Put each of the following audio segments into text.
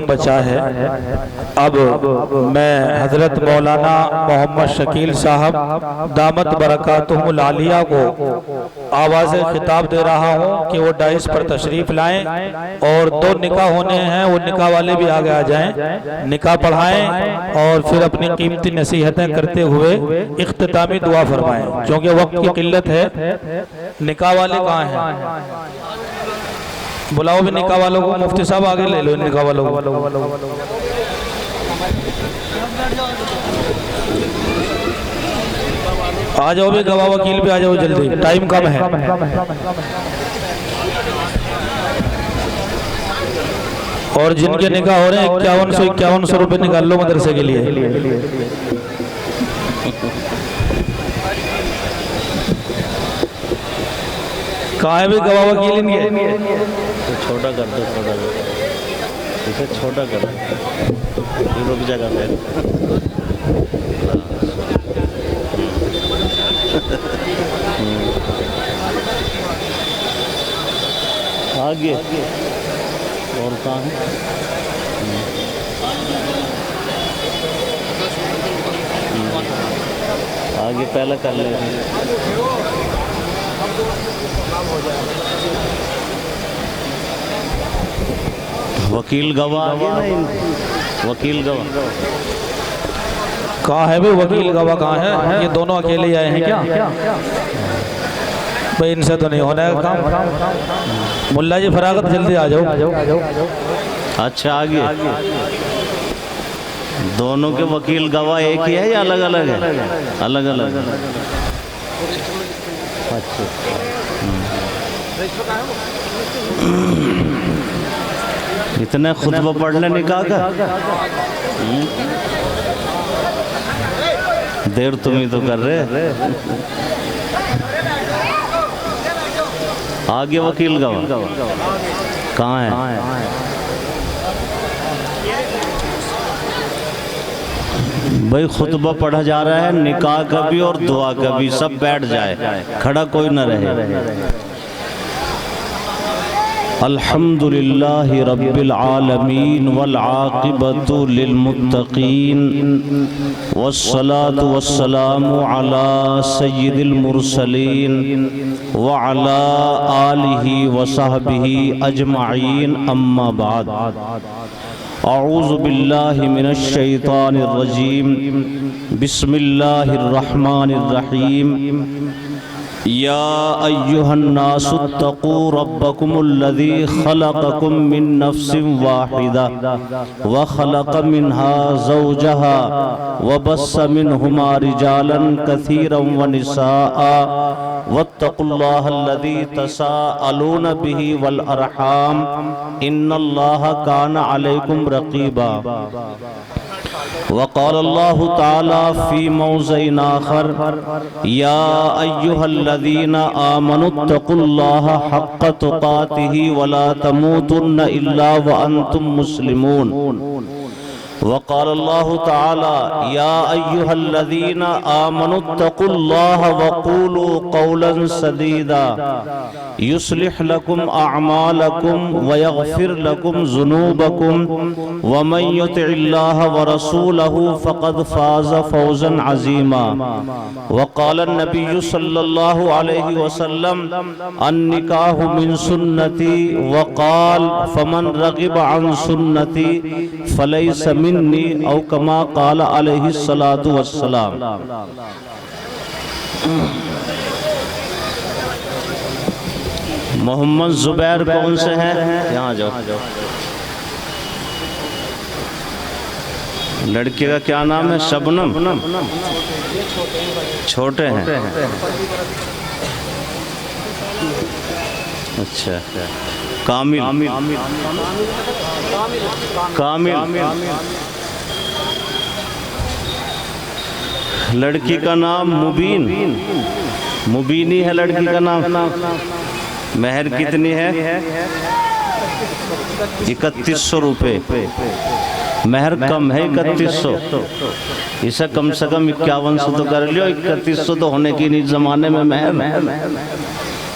बचा है। अब मैं हजरत मौलाना मोहम्मद शकील साहब दामत बरकातुहुल आलिया को आवाज़ खिताब दे रहा हूँ कि वो डाइस पर तशरीफ लाएं और 2 निकाह होने हैं, वो निकाह वाले भी आगे आ जाएं, निकाह पढ़ाएं और फिर अपनी कीमती नसीहतें करते हुए इख्तितामी दुआ फरमाएं, क्योंकि वक्त की किल्लत है। निकाह वाले कहाँ हैं? बुलाओ भी निकाह वालों को। मुफ्ती साहब आगे ले लो निकाह वालों को। आ जाओ भी, गवाह वकील भी आ जाओ जल्दी, टाइम कम है। और जिनके निकाह हो रहे हैं 5100 रुपये निकाल लो मदरसे के लिए। कहाँ है भी गवाह वकील इनके? तो छोटा कर दो, छोटा कर दो, इसे छोटा कर दो, रुक जाएगा फिर। आगे और कहाँ है? आगे पहले कर ले। वकील गवाह, वकील गवाह कहाँ है भाई? वकील गवाह कहाँ है? ये दोनों अकेले आए हैं क्या? भाई इनसे तो नहीं होना है काम। मुल्ला जी फरागत जल्दी आ जाओ। अच्छा आगे दोनों के वकील गवाह एक ही है या अलग अलग है? अलग अलग। अच्छा इतने खुतबा पढ़ने निकाह का देर तुम ही तो कर रहे। आगे वकील गवाह कहाँ है? भाई खुतबा पढ़ा जा रहा है, निकाह का भी और दुआ का भी, सब बैठ जाए, खड़ा कोई न रहे। अल्हम्दुलिल्लाहि रब्बिल आलमीन वल आक़िबतु लिल मुत्तक़ीन वस्सलातु वस्सलामु अला सय्यिदिल मुरसलीन व अला आलिहि व सहबिहि अजमईन, अम्मा बाद। अऊज़ु बिल्लाहि मिनश शैतानिर रजीम, बिस्मिल्लाहिर रहमानिर रहीम। या अय्युहन्नासुत्तक़ू रब्बकुमुल्लज़ी खलक़कुम मिन नफ्सिन वाहिदा व खलक़ मिन्हा ज़ौजहा व बस्स मिन्हुमा रिजालन कसीरन व निसाअ वत्तक़ुल्लाहल्लज़ी तसाअलून बिही वल अरहाम इन्नल्लाहा काना अलैकुम रक़ीबा। वक़ाल अल्लाहु ताला फ़ी मौज़िन आख़र या अय्युहल्लज़ीना आमनुत्तक़ुल्लाहा हक़्क़ तुक़ातिही वला तमूतुन्न इल्ला व अंतुम मुस्लिमून। वक़ाल अल्लाहु ताला या अय्युहल्लज़ीना आमनुत्तक़ुल्लाहा वक़ूलू क़ौलन सदीदा युस्लिह लकुम अअमालकुम व यग़फ़िर लकुम ज़ुनूबकुम व मन युतिइल्लाह व रसूलहु फ़क़द फ़ाज़ फ़ौज़न अज़ीमा। वक़ाल अन्नबिय्यु सल्लल्लाहु अलैहि वसल्लम अन्निकाहु मिन सुन्नती वक़ाल फ़मन रग़िब अन सुन्नती फ़लैस मिन्नी औ कमा क़ाल अलैहि सलातु वस्सलाम। मोहम्मद जुबैर कौन से हैं? यहाँ जाओ। लड़के का क्या नाम है? शबनम। छोटे हैं। अच्छा कामिल। कामिल। लड़की का नाम मुबीन। मुबीनी है लड़की का नाम। महर कितनी है? 3100 रुपये। महर कम है 3100, इसे कम से कम 5100 तो कर लियो। 3100 तो होने की नहीं जमाने में महर,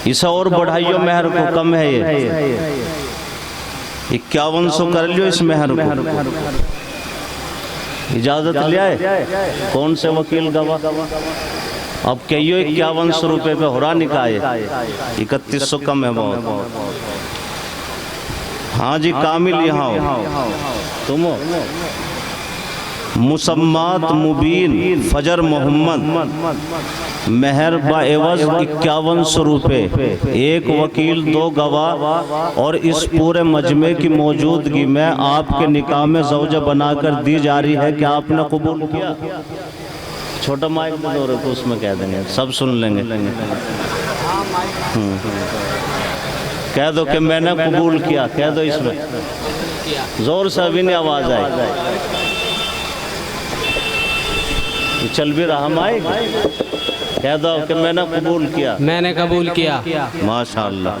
इसे और बढ़ाइयो महर को, कम है ये। 5100 कर लियो इस मेहर को। इजाजत ले आए कौन से वकील गवाह? अब कहियो 5100 रुपये पे हो रहा निकाह, 3100 कम है बहुत। हाँ जी कामिल यहाँ हो तुम हो। मुसम्मात मुबीन फजर मोहम्मद मेहर बाएवज 5100 रुपये, एक वकील 2 गवाह और इस पूरे मजमे की मौजूदगी में आपके निकाह में ज़ौजा बनाकर दी जा रही है। क्या आपने कबूल किया? छोटा माइक दे दो तो उसमें कह देंगे, सब सुन लेंगे। कह दो कि मैंने कबूल किया, कह दो इसमें जोर से, अभी नहीं आवाज आई। चल भी रहा माइक, कह दो कि मैंने कबूल किया। मैंने कबूल किया। माशाअल्लाह।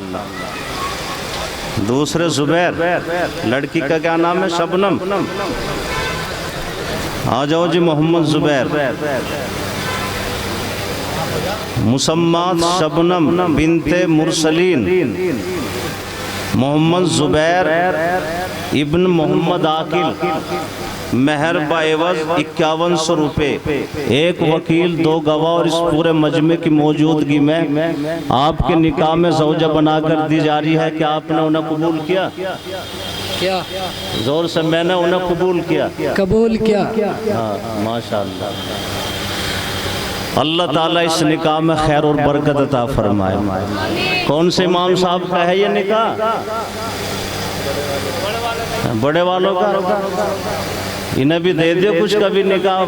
दूसरे जुबैर, लड़की का क्या नाम है? शबनम। आ जाओ जी मोहम्मद जुबैर। मुसम्मात शबनम बिनते मुरसलीन मोहम्मद जुबैर इब्न मोहम्मद आकिल मेहर बाएवज 5100 रुपये, एक वकील 2 गवाह और इस पूरे मजमे की मौजूदगी में आपके निकाह में ज़ौजा बनाकर दी जा रही है। क्या आपने उन्हें कबूल किया? क्या? जोर से, मैंने उन्हें कबूल किया। कबूल किया। हाँ माशाअल्लाह। अल्लाह ताला इस निकाह में खैर और बरकत अता फरमाए। कौन से इमाम साहब का है ये निकाह? बड़े वालों का। इन्हें भी दे दियो कुछ कभी निकाह।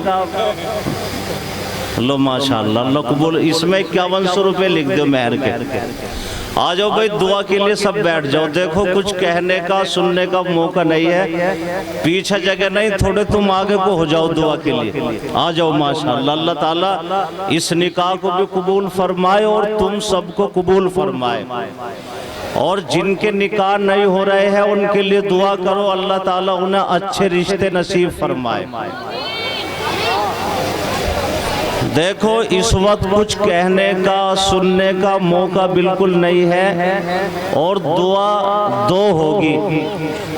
लो माशाअल्लाह, अल्लाह कबूल। इसमें 5100 रुपये लिख दो मेहर के। आ जाओ भाई दुआ के लिए सब बैठ जाओ। देखो कुछ कहने का सुनने का मौका नहीं है, पीछे जगह नहीं, थोड़े तुम आगे को हो जाओ दुआ के लिए। आ जाओ माशाअल्लाह। अल्लाह ताला इस निकाह को भी कबूल फरमाए और तुम सबको कबूल फरमाए। और जिनके निकाह नहीं हो रहे हैं उनके लिए दुआ करो, अल्लाह ताला उन्हें अच्छे रिश्ते नसीब फरमाए। देखो इस वक्त कुछ कहने का सुनने का मौका बिल्कुल नहीं है और दुआ 2 होगी।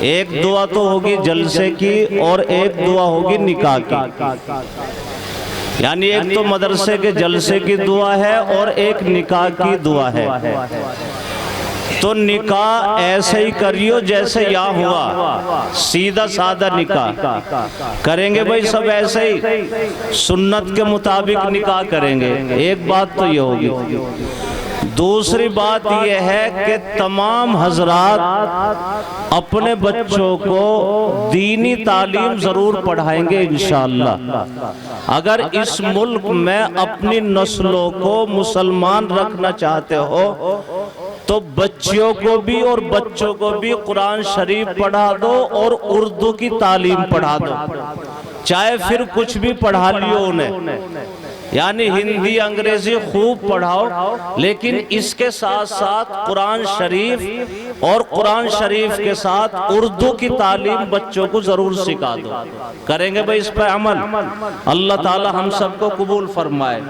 एक दुआ तो होगी जलसे की और एक दुआ होगी निकाह की। यानी एक तो मदरसे के जलसे की दुआ है और एक निकाह की दुआ है। तो निकाह ऐसे ही करियो जैसे यहाँ हुआ, सीधा सादा निकाह करेंगे भाई सब ऐसे ही सुन्नत के मुताबिक निकाह करेंगे। एक बात तो ये होगी। दूसरी बात यह है कि तमाम हजरात अपने बच्चों को दीनी तालीम जरूर पढ़ाएंगे इंशाअल्लाह। अगर इस मुल्क में अपनी नस्लों को मुसलमान रखना चाहते हो तो बच्चियों को भी और बच्चों को भी कुरान शरीफ पढ़ा दो और उर्दू की तालीम पढ़ा दो, चाहे फिर कुछ भी पढ़ा लियो उन्हें। यानी हिंदी अंग्रेजी खूब पढ़ाओ, लेकिन इसके साथ साथ कुरान शरीफ और कुरान शरीफ के साथ उर्दू की तालीम बच्चों को जरूर सिखा दो। करेंगे भाई इस पर अमल? अल्लाह ताला हम सबको कबूल फरमाए।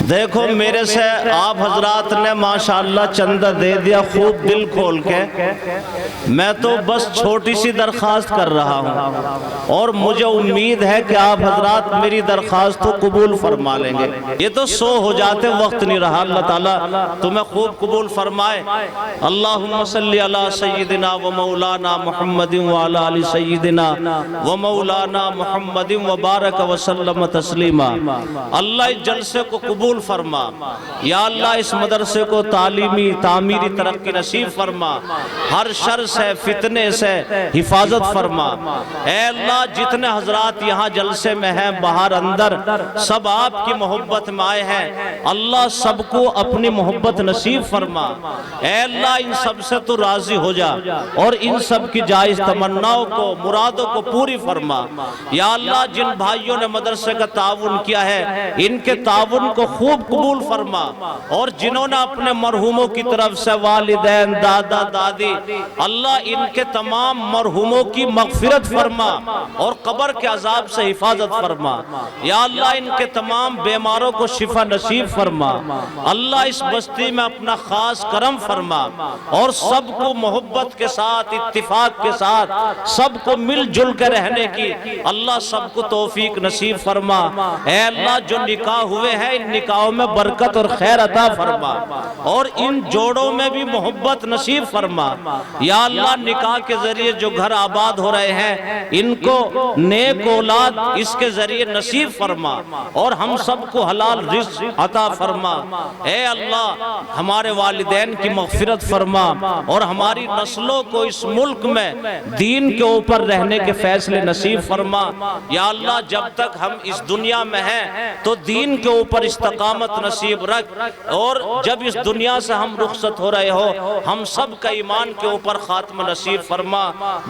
देखो मेरे से आप हजरात ने माशाअल्लाह चंदा दे दिया खूब दिल खोल के। मैं तो बस छोटी सी दरख्वास्त कर रहा हूँ और मुझे उम्मीद है कि आप हजरात मेरी दरख्वास्त को कबूल फरमा लेंगे। ये तो 100 हो जाते वक्त नहीं रहा। अल्लाह ताला तुम्हें खूब कबूल फरमाए। अल्लाहुम्मा सल्ली अला सय्यिदिना व मौलाना मुहम्मदिन व अला आलि सय्यिदिना व मौलाना मुहम्मदिन व बारक व सल्लम तस्लीमा। अल्लाह इस जलसे को कबूल फरमा। या अल्लाह इस मदरसे को तालीमी तामीरी तरक्की नसीब फरमा, हर शर से फितने से हिफाजत फरमा। ऐ अल्लाह जितने हजरात यहाँ जलसे में हैं बाहर अंदर सब आपकी मोहब्बत में आए हैं, अल्लाह सबको अपनी मोहब्बत नसीब फरमा। ऐ अल्लाह इन सब से तो राजी हो जा और इन सब की जायज तमन्नाओं को मुरादों को पूरी फरमा। या अल्लाह जिन भाइयों ने मदरसे का ताउन किया है इनके ताउन को खूब कबूल फरमा और जिन्होंने अपने मरहूमों की तरफ से वालिदैन दादा दादी अल्लाह इनके तमाम मरहुमों की मगफिरत फरमा और कब्र के अजाब से हिफाजत फरमा। या अल्लाह इनके तमाम बीमारों को शिफा नसीब फरमा। अल्लाह इस बस्ती में अपना खास करम फरमा और सबको मोहब्बत के साथ, इत्तिफाक के साथ, सबको मिलजुल कर रहने की अल्लाह सबको तौफीक नसीब फरमा। ऐ अल्लाह जो निकाह हुए हैं इन निकाहों में बरकत और खैर अता फरमा और इन जोड़ों में भी मोहब्बत नसीब फरमा। या अल्लाह निकाह के जरिए जो घर आबाद हो रहे हैं इनको नेक औलाद इसके जरिए नसीब फरमा और हम सबको हलाल रिज़्क़ अता फरमा। ऐ अल्लाह हमारे वालिदैन की मग़फ़िरत फरमा और हमारी नस्लों को इस मुल्क में दीन के ऊपर रहने के फैसले नसीब फरमा। या अल्लाह जब तक हम इस दुनिया में हैं तो दीन के ऊपर इस्तकामत नसीब रख और जब इस दुनिया से हम रुखसत हो रहे हो हम सब का ईमान के ऊपर खात्मा नसीब फरमा।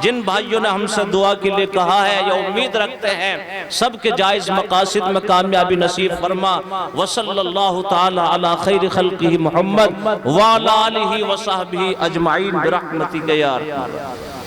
जिन भाइयों ने हमसे दुआ के लिए कहा है या उम्मीद रखते हैं सबके जायज़ मकासिद में कामयाबी नसीब फरमा। वसल्लल्लाहु ताला अला खैर खल्क़िही मुहम्मद व अला आलिही व सहबिही अजमाइन बिरहमतिका या अरहम।